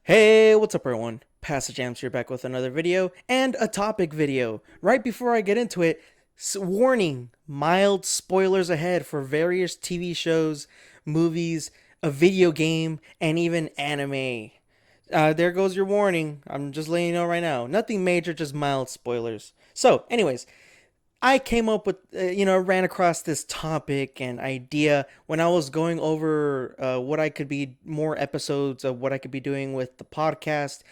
Hey, what's up everyone? Passage Jams here back with another video and a topic video. Right before I get into it, warning, mild spoilers ahead for various TV shows, movies, a video game, and even anime. There goes your warning. I'm just letting you know right now. Nothing major, just mild spoilers. So, anyways, I came up with, ran across this topic and idea when I was going over what I could be more episodes of what I could be doing with the podcast.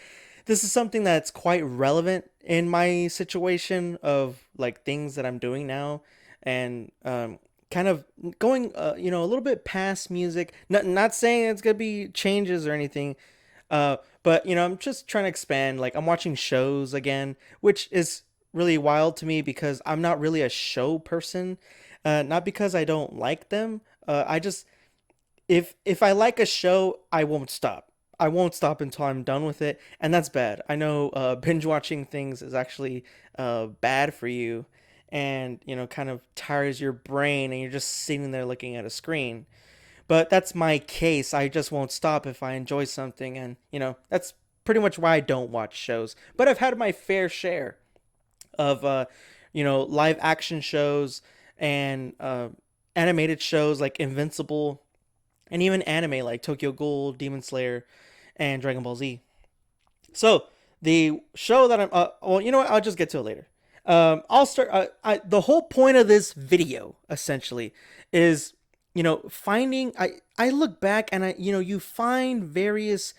This is something that's quite relevant in my situation of like things that I'm doing now and kind of going, a little bit past music. Not saying it's going to be changes or anything. But I'm just trying to expand. Like I'm watching shows again, which is really wild to me because I'm not really a show person. Not because I don't like them. I just if I like a show, I won't stop. I won't stop until I'm done with it, and that's bad. I know binge watching things is actually bad for you, and kind of tires your brain, and you're just sitting there looking at a screen. But that's my case. I just won't stop if I enjoy something, and that's pretty much why I don't watch shows. But I've had my fair share of live action shows and animated shows like Invincible, and even anime like Tokyo Ghoul, Demon Slayer, and Dragon Ball Z. So the show that I'm well, you know what? I'll just get to it later. I'll start. The whole point of this video essentially is finding. I look back and you find various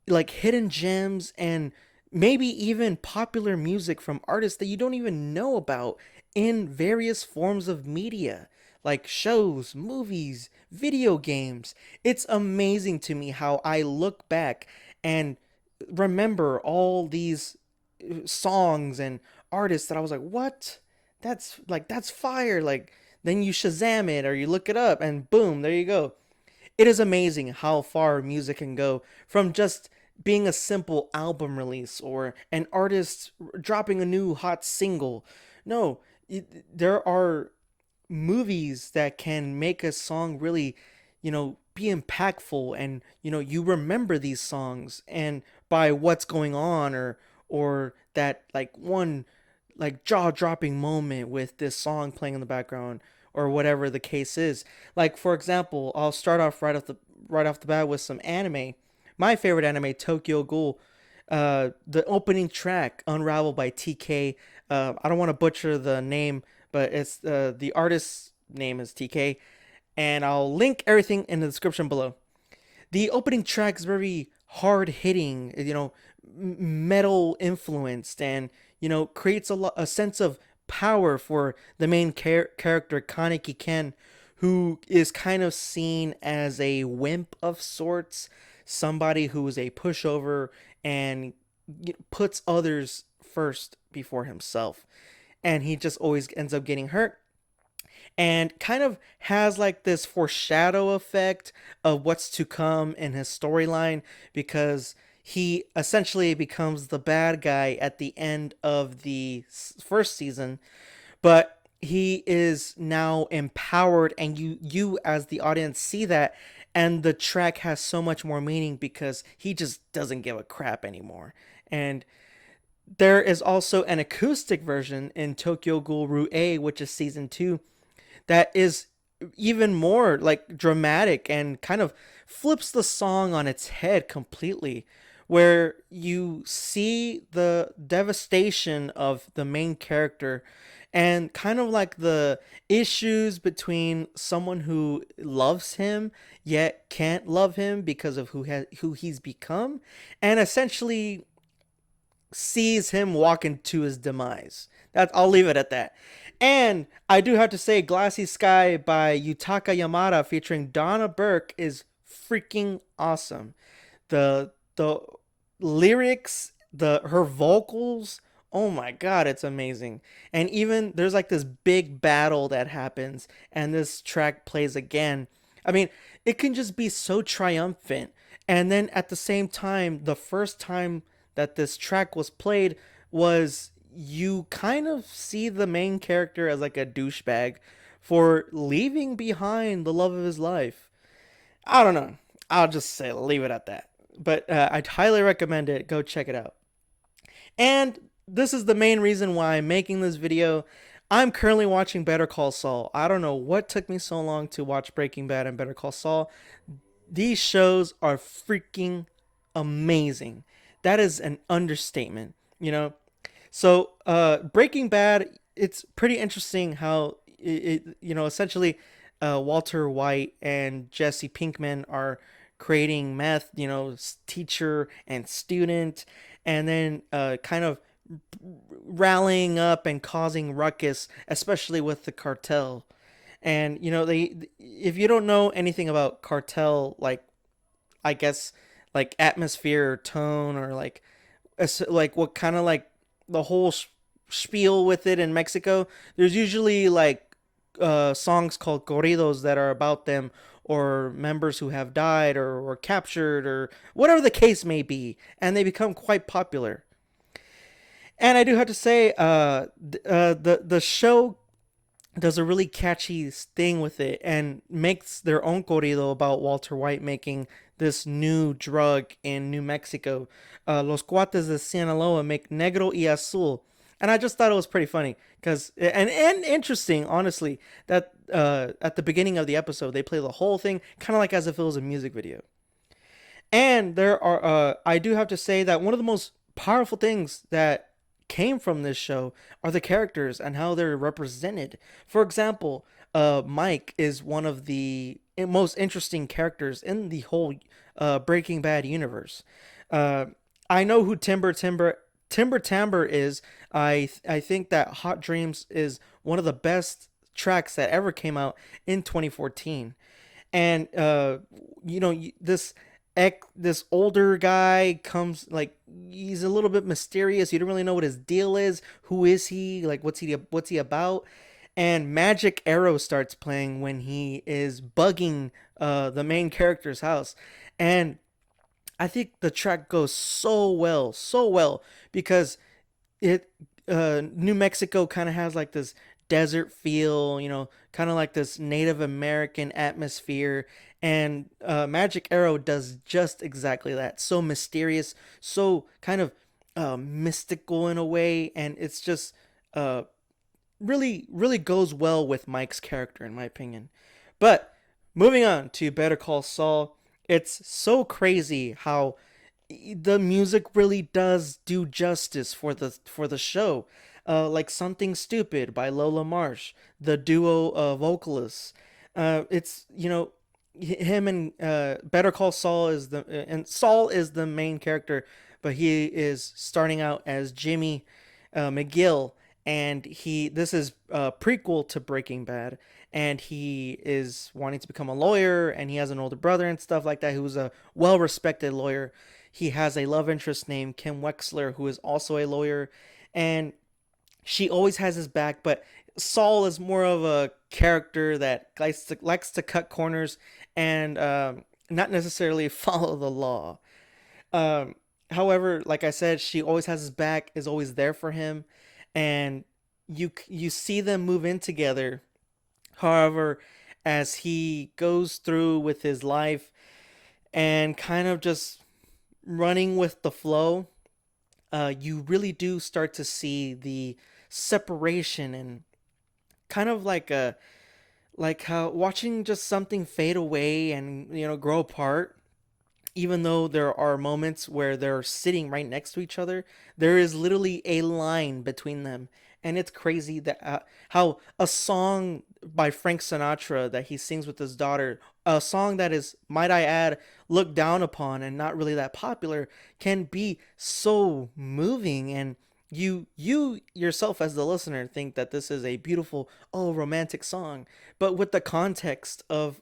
like hidden gems and maybe even popular music from artists that you don't even know about in various forms of media like shows, movies, video games. It's amazing to me how I look back and remember all these songs and artists that I was like, "What? That's fire." Like then you Shazam it or you look it up and boom, there you go. It is amazing how far music can go from just being a simple album release or an artist dropping a new hot single. No, there are movies that can make a song really, be impactful, and you remember these songs and by what's going on, or that like one like jaw-dropping moment with this song playing in the background or whatever the case is. Like for example, I'll start off right off the bat with some anime. My favorite anime, Tokyo Ghoul. The opening track, Unravel by TK. I don't want to butcher the name, but it's the artist's name is TK, and I'll link everything in the description below. The opening track is very hard hitting, metal influenced, and creates a sense of power for the main character Kaneki Ken, who is kind of seen as a wimp of sorts, somebody who is a pushover and puts others first before himself, and he just always ends up getting hurt and kind of has like this foreshadow effect of what's to come in his storyline because he essentially becomes the bad guy at the end of the first season, but he is now empowered, and you as the audience see that, and the track has so much more meaning because he just doesn't give a crap anymore. And there is also an acoustic version in Tokyo Ghoul Ru-A, which is season 2, that is even more like dramatic and kind of flips the song on its head completely, where you see the devastation of the main character and kind of like the issues between someone who loves him yet can't love him because of who he's become, and essentially sees him walk into his demise. I'll leave it at that. And I do have to say, Glassy Sky by Yutaka Yamada featuring Donna Burke is freaking awesome. The lyrics, the her vocals, oh my god, it's amazing. And even there's like this big battle that happens and this track plays again. I mean, it can just be so triumphant. And then at the same time, the first time that this track was played was you kind of see the main character as like a douchebag for leaving behind the love of his life. I don't know. I'll just say leave it at that. But I'd highly recommend it. Go check it out. And this is the main reason why I'm making this video. I'm currently watching Better Call Saul. I don't know what took me so long to watch Breaking Bad and Better Call Saul. These shows are freaking amazing. That is an understatement, you know? So, Breaking Bad, it's pretty interesting how essentially, Walter White and Jesse Pinkman are creating meth, teacher and student, and then kind of rallying up and causing ruckus, especially with the cartel. And if you don't know anything about cartel, like, I guess, like atmosphere or tone, or like what kind of like the whole spiel with it in Mexico, there's usually like songs called corridos that are about them, or members who have died or were captured, or whatever the case may be, and they become quite popular. And I do have to say, the show does a really catchy thing with it and makes their own corrido about Walter White making this new drug in New Mexico. Los Cuates de Sinaloa make Negro y Azul. And I just thought it was pretty funny because and interesting, honestly, that at the beginning of the episode they play the whole thing kind of like as if it was a music video. And there are, I do have to say that one of the most powerful things that came from this show are the characters and how they're represented. For example, Mike is one of the most interesting characters in the whole Breaking Bad universe. Uh, I know who Timber Timber is. I think that Hot Dreams is one of the best tracks that ever came out in 2014. And this older guy comes, like, he's a little bit mysterious. You don't really know what his deal is. Who is he? Like, what's he about? And Magic Arrow starts playing when he is bugging the main character's house. And I think the track goes so well, because it New Mexico kind of has like this desert feel, kind of like this Native American atmosphere, and Magic Arrow does just exactly that. So mysterious, so kind of mystical in a way, and it's just uh, really goes well with Mike's character, in my opinion. But moving on to Better Call Saul, it's so crazy how the music really does do justice for the show. Like Something Stupid by Lola Marsh, the duo of vocalists. It's him and Better Call Saul is the main character, but he is starting out as Jimmy McGill, and this is a prequel to Breaking Bad, and he is wanting to become a lawyer, and he has an older brother and stuff like that who's a well-respected lawyer. He has a love interest named Kim Wexler, who is also a lawyer, and she always has his back. But Saul is more of a character that likes to cut corners and not necessarily follow the law. Um, However, like I said, she always has his back, is always there for him, and you see them move in together. However, as he goes through with his life and kind of just running with the flow, you really do start to see the separation, and kind of like how watching just something fade away and grow apart. Even though there are moments where they're sitting right next to each other, there is literally a line between them. And it's crazy that how a song by Frank Sinatra that he sings with his daughter, a song that is, might I add, looked down upon and not really that popular, can be so moving. And you yourself as the listener think that this is a beautiful, romantic song, but with the context of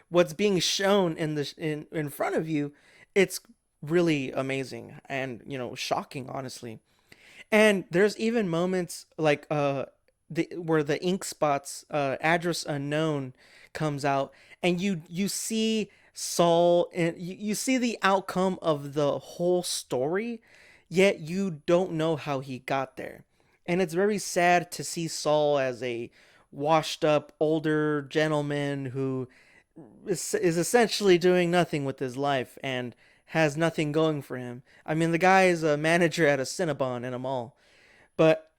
what's being shown in front of you, it's really amazing and shocking, honestly. And there's even moments like where the ink spots, address unknown, comes out, and you see Saul, and you see the outcome of the whole story, yet you don't know how he got there. And it's very sad to see Saul as a washed up older gentleman who is essentially doing nothing with his life, and has nothing going for him. I mean, the guy is a manager at a Cinnabon in a mall, but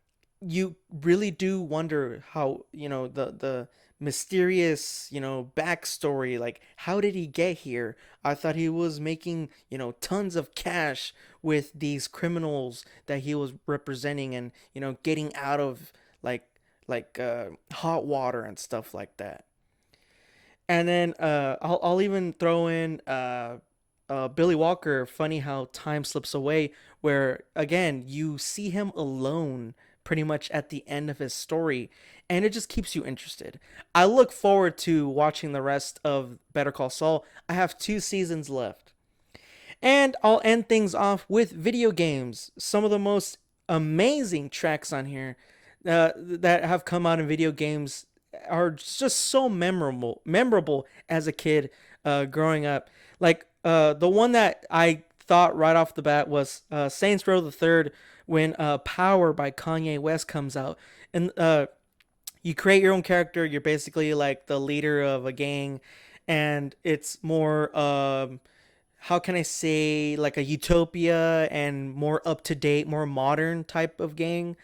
you really do wonder how, the mysterious, backstory, like how did he get here? I thought he was making, tons of cash with these criminals that he was representing, and getting out of like hot water and stuff like that. And then I'll even throw in Billy Walker. Funny how time slips away, where again you see him alone pretty much at the end of his story, and it just keeps you interested. I look forward to watching the rest of Better Call Saul. I have 2 seasons left. And I'll end things off with video games. Some of the most amazing tracks on here that have come out in video games are just so memorable as a kid growing up. Like the one that I thought right off the bat was Saints Row the Third, when Power by Kanye West comes out, and you create your own character. You're basically like the leader of a gang, and it's more how can I say, like a utopia and more up to date, more modern type of gang.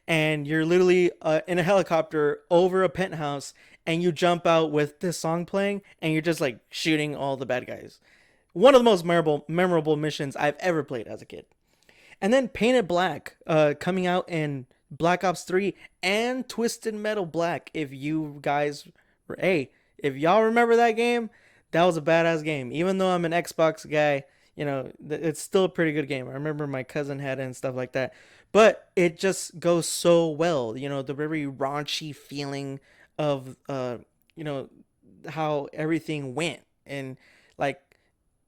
And you're literally in a helicopter over a penthouse, and you jump out with this song playing, and you're just like shooting all the bad guys. One of the most memorable missions I've ever played as a kid. And then Painted Black, coming out in Black Ops 3 and Twisted Metal Black. If you guys, hey, if y'all remember that game, that was a badass game. Even though I'm an Xbox guy, it's still a pretty good game. I remember my cousin had it and stuff like that. But it just goes so well. The very raunchy feeling of, how everything went. And, like,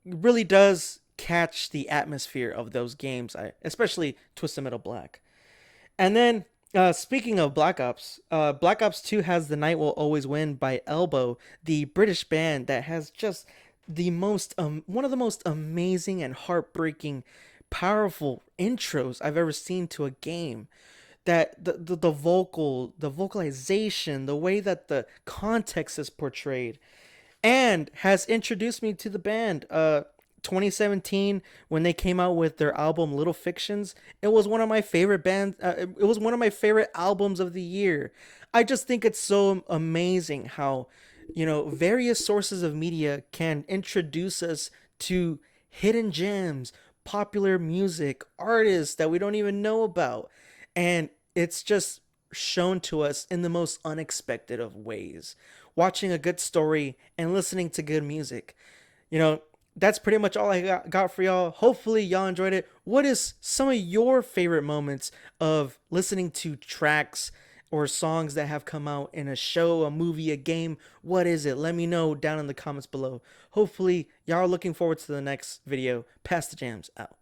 really does catch the atmosphere of those games, especially Twisted Metal Black. And then, speaking of Black Ops 2 has The Night Will Always Win by Elbow, the British band that has just one of the most amazing and heartbreaking, powerful intros I've ever seen to a game. That the vocalization, the way that the context is portrayed, and has introduced me to the band. 2017, when they came out with their album Little Fictions, it was one of my favorite bands. It was one of my favorite albums of the year. I just think it's so amazing how, various sources of media can introduce us to hidden gems, popular music, artists that we don't even know about, and it's just shown to us in the most unexpected of ways. Watching a good story and listening to good music. That's pretty much all I got for y'all. Hopefully y'all enjoyed it. What is some of your favorite moments of listening to tracks or songs that have come out in a show, a movie, a game? What is it? Let me know down in the comments below. Hopefully y'all are looking forward to the next video. Pass the jams out.